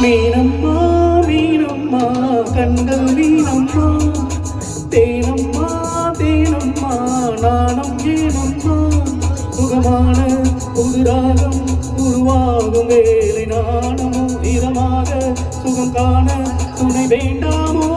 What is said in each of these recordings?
மீனம்மா மீனம்மா கண்கள் மீனம்மா தேனம்மா தேனம்மா நாணம் ஏனம்மா சுகமான புதுராகம் உருவாகும் வேலை நாணமோ இதமாக சுகம் காண துணை வேண்டாமோ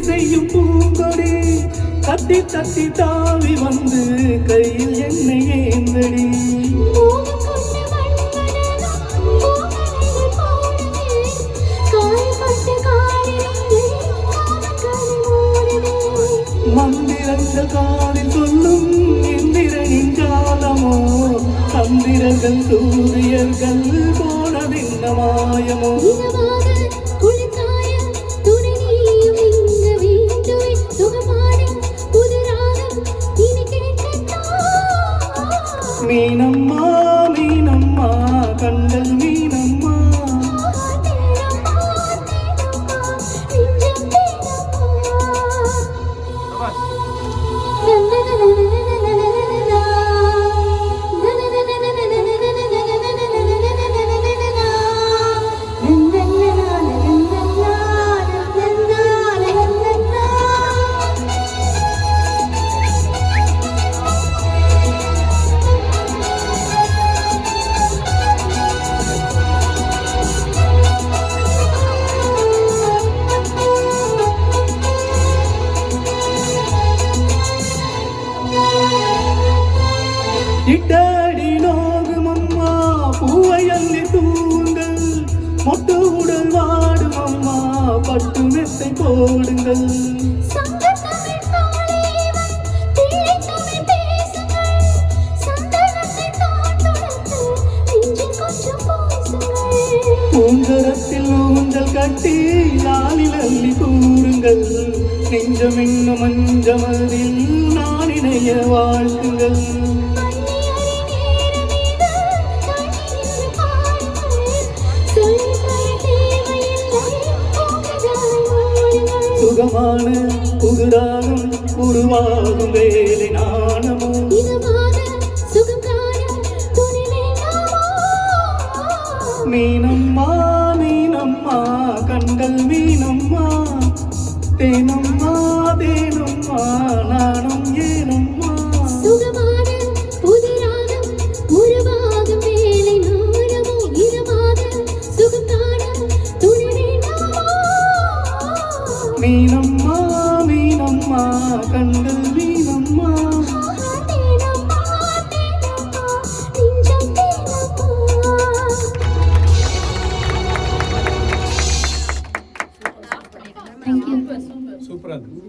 செய்யும் பூங்கொடி தத்தி தத்தி தாவி வந்து கையில் என்னை ஏந்தடி மந்திரங்கள் காதில் சொல்லும் இந்திரனின் ஜாலமோ தந்திரங்கள் சூரியர்கள் போனதின்ன மாயமோ மீனம்மா மீனம்மா கண்கள் மீனம்மா இட்டாடி நோகும் அம்மா பூவை அள்ளி தூங்கள் மொட்டு உடல் வாடும் அம்மா பட்டு மெத்தை போடுங்கள் பூங்கரத்தில் ஊஞ்சல் கட்டி நாளில் அள்ளி கூறுங்கள் நெஞ்சம் இன்னும் மஞ்சமதில் நான் இணைய வாழ்த்துங்கள் சுகமான புதுராகம் உருவாகும் வேலை நாணமோ மீனம்மா மீனம்மா கண்கள் மீனம்மா தேனம்மா தேனம்மா நாணம் ஏனம்மா மீனம்மா மீனம்மா கண்கள் மீனம்மா சூப்பரா இருக்கு.